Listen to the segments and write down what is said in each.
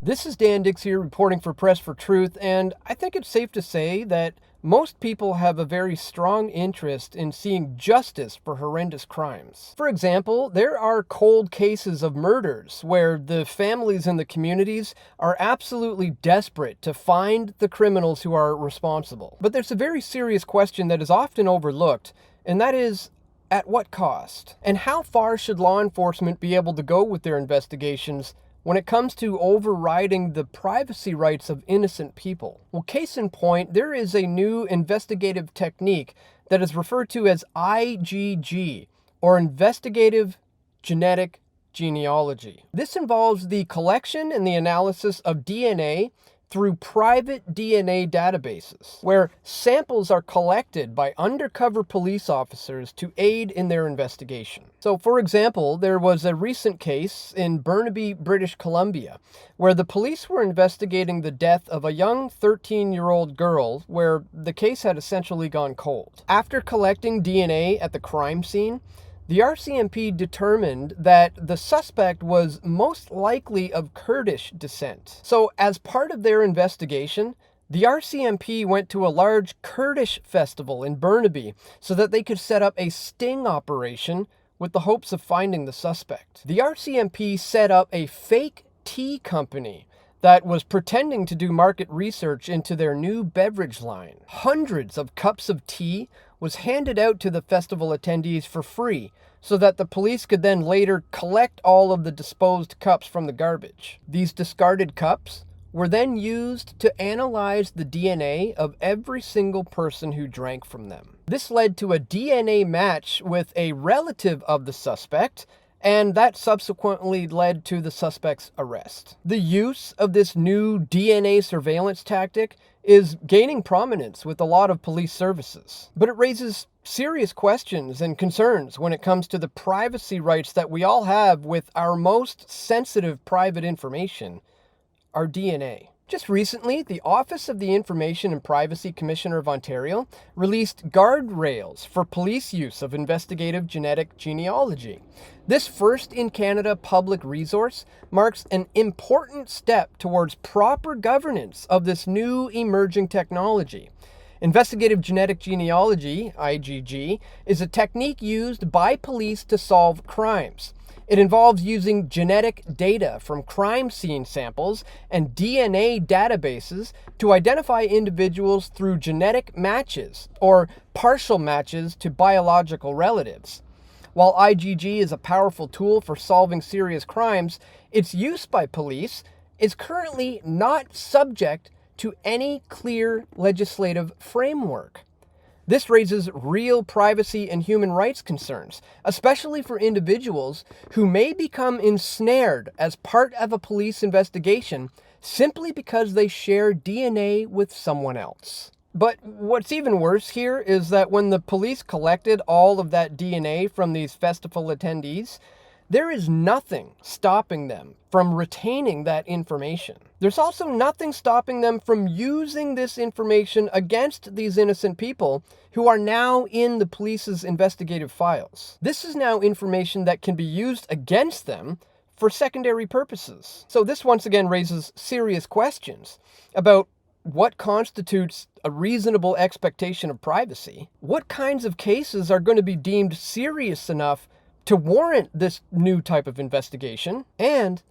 This is Dan Dix here reporting for Press for Truth, and I think it's safe to say that most people have a very strong interest in seeing justice for horrendous crimes. For example, there are cold cases of murders where the families and the communities are absolutely desperate to find the criminals who are responsible. But there's a very serious question that is often overlooked, and that is, at what cost? And how far should law enforcement be able to go with their investigations when it comes to overriding the privacy rights of innocent people? Well, case in point, there is a new investigative technique that is referred to as IgG, or Investigative Genetic Genealogy. This involves the collection and the analysis of DNA through private DNA databases, where samples are collected by undercover police officers to aid in their investigation. So, for example, there was a recent case in Burnaby, British Columbia, where the police were investigating the death of a young 13-year-old girl, where the case had essentially gone cold. After collecting DNA at the crime scene, the RCMP determined that the suspect was most likely of Kurdish descent. So, as part of their investigation, the RCMP went to a large Kurdish festival in Burnaby so that they could set up a sting operation with the hopes of finding the suspect. The RCMP set up a fake tea company that was pretending to do market research into their new beverage line. Hundreds of cups of tea was handed out to the festival attendees for free so that the police could then later collect all of the disposed cups from the garbage. These discarded cups were then used to analyze the DNA of every single person who drank from them. This led to a DNA match with a relative of the suspect, and that subsequently led to the suspect's arrest. The use of this new DNA surveillance tactic is gaining prominence with a lot of police services, but it raises serious questions and concerns when it comes to the privacy rights that we all have with our most sensitive private information, our DNA. Just recently, the Office of the Information and Privacy Commissioner of Ontario released guardrails for police use of investigative genetic genealogy. This first in Canada public resource marks an important step towards proper governance of this new emerging technology. Investigative genetic genealogy, IgG, is a technique used by police to solve crimes. It involves using genetic data from crime scene samples and DNA databases to identify individuals through genetic matches or partial matches to biological relatives. While IgG is a powerful tool for solving serious crimes, its use by police is currently not subject to any clear legislative framework. This raises real privacy and human rights concerns, especially for individuals who may become ensnared as part of a police investigation simply because they share DNA with someone else. But what's even worse here is that when the police collected all of that DNA from these festival attendees, there is nothing stopping them from retaining that information. There's also nothing stopping them from using this information against these innocent people who are now in the police's investigative files. This is now information that can be used against them for secondary purposes. So this once again raises serious questions about what constitutes a reasonable expectation of privacy. What kinds of cases are going to be deemed serious enough to warrant this new type of investigation? And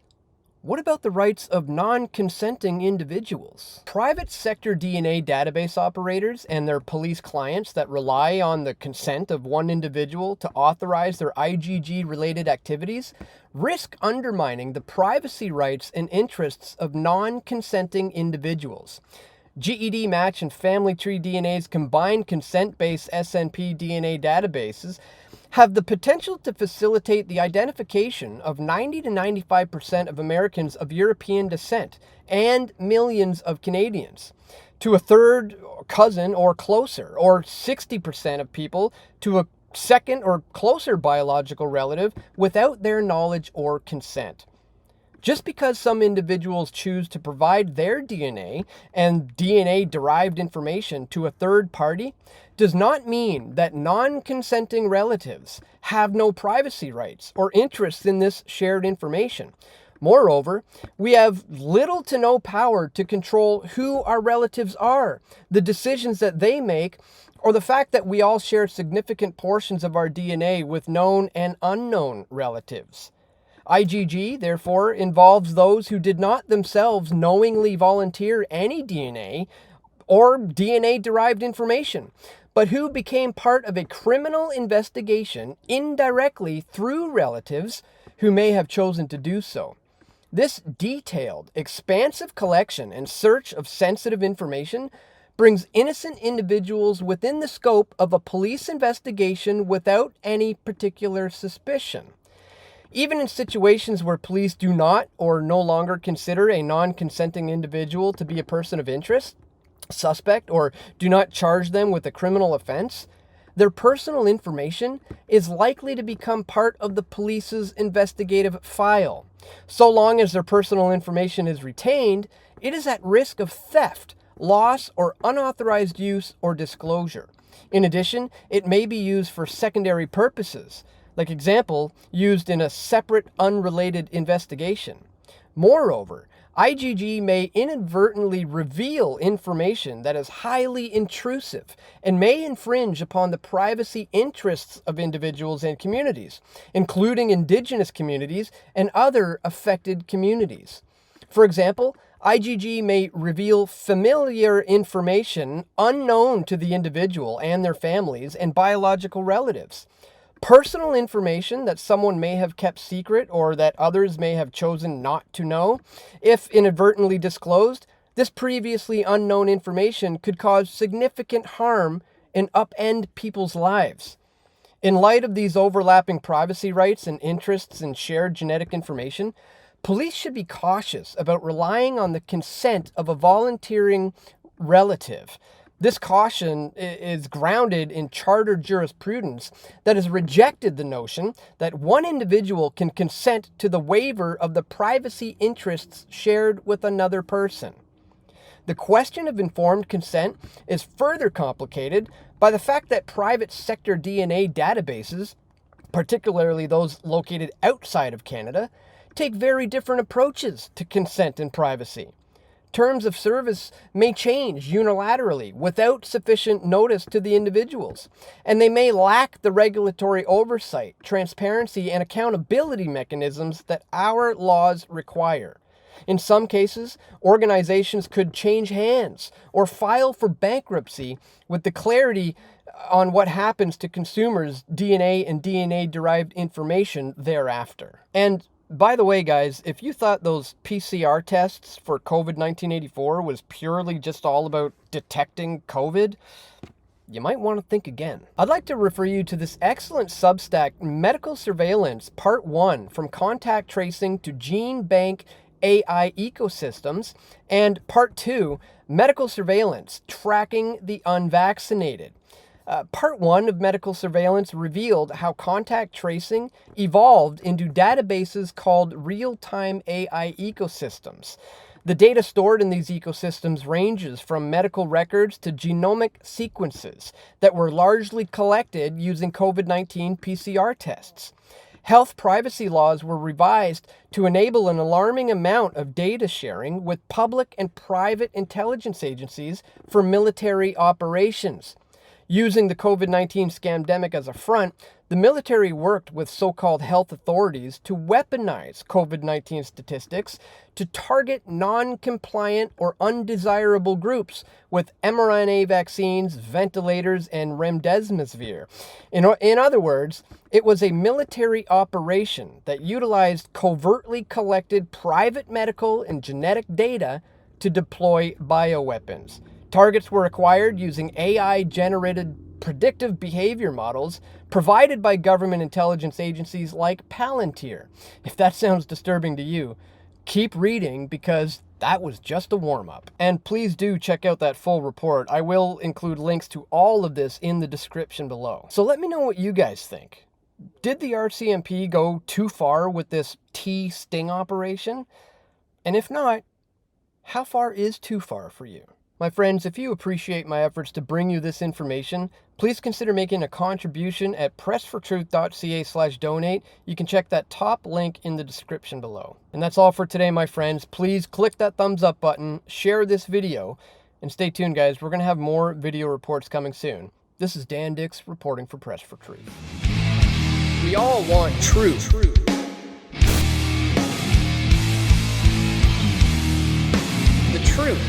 what about the rights of non-consenting individuals? Private sector DNA database operators and their police clients that rely on the consent of one individual to authorize their IgG-related activities risk undermining the privacy rights and interests of non-consenting individuals. GED Match and Family Tree DNA's combined consent-based SNP DNA databases have the potential to facilitate the identification of 90 to 95% of Americans of European descent and millions of Canadians, to a third cousin or closer, or 60% of people to a second or closer biological relative without their knowledge or consent. Just because some individuals choose to provide their DNA and DNA-derived information to a third party does not mean that non-consenting relatives have no privacy rights or interests in this shared information. Moreover, we have little to no power to control who our relatives are, the decisions that they make, or the fact that we all share significant portions of our DNA with known and unknown relatives. IgG, therefore, involves those who did not themselves knowingly volunteer any DNA or DNA-derived information, but who became part of a criminal investigation indirectly through relatives who may have chosen to do so. This detailed, expansive collection and search of sensitive information brings innocent individuals within the scope of a police investigation without any particular suspicion. Even in situations where police do not or no longer consider a non-consenting individual to be a person of interest, suspect, or do not charge them with a criminal offense, their personal information is likely to become part of the police's investigative file. So long as their personal information is retained, it is at risk of theft, loss, or unauthorized use or disclosure. In addition, it may be used for secondary purposes, like example, used in a separate, unrelated investigation. Moreover, IgG may inadvertently reveal information that is highly intrusive and may infringe upon the privacy interests of individuals and communities, including indigenous communities and other affected communities. For example, IgG may reveal familiar information unknown to the individual and their families and biological relatives. Personal information that someone may have kept secret or that others may have chosen not to know. If inadvertently disclosed, this previously unknown information could cause significant harm and upend people's lives. In light of these overlapping privacy rights and interests in shared genetic information, police should be cautious about relying on the consent of a volunteering relative. This caution is grounded in chartered jurisprudence that has rejected the notion that one individual can consent to the waiver of the privacy interests shared with another person. The question of informed consent is further complicated by the fact that private sector DNA databases, particularly those located outside of Canada, take very different approaches to consent and privacy. Terms of service may change unilaterally without sufficient notice to the individuals, and they may lack the regulatory oversight, transparency, and accountability mechanisms that our laws require. In some cases, organizations could change hands or file for bankruptcy with the clarity on what happens to consumers' DNA and DNA-derived information thereafter. And by the way, guys, if you thought those PCR tests for COVID-1984 was purely just all about detecting COVID, you might want to think again. I'd like to refer you to this excellent Substack, Medical Surveillance, Part 1, From Contact Tracing to Gene Bank AI Ecosystems, and Part 2, Medical Surveillance, Tracking the Unvaccinated. Part 1 of Medical Surveillance revealed how contact tracing evolved into databases called real-time AI ecosystems. The data stored in these ecosystems ranges from medical records to genomic sequences that were largely collected using COVID-19 PCR tests. Health privacy laws were revised to enable an alarming amount of data sharing with public and private intelligence agencies for military operations. Using the COVID-19 scamdemic as a front, the military worked with so-called health authorities to weaponize COVID-19 statistics to target non-compliant or undesirable groups with mRNA vaccines, ventilators, and remdesivir. In other words, it was a military operation that utilized covertly collected private medical and genetic data to deploy bioweapons. Targets were acquired using AI-generated predictive behavior models provided by government intelligence agencies like Palantir. If that sounds disturbing to you, keep reading because that was just a warm-up. And please do check out that full report. I will include links to all of this in the description below. So let me know what you guys think. Did the RCMP go too far with this T-sting operation? And if not, how far is too far for you? My friends, if you appreciate my efforts to bring you this information, please consider making a contribution at pressfortruth.ca/donate. You can check that top link in the description below. And that's all for today, my friends. Please click that thumbs up button, share this video, and stay tuned, guys. We're going to have more video reports coming soon. This is Dan Dix reporting for Press for Truth. We all want truth. The truth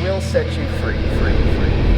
will set you free.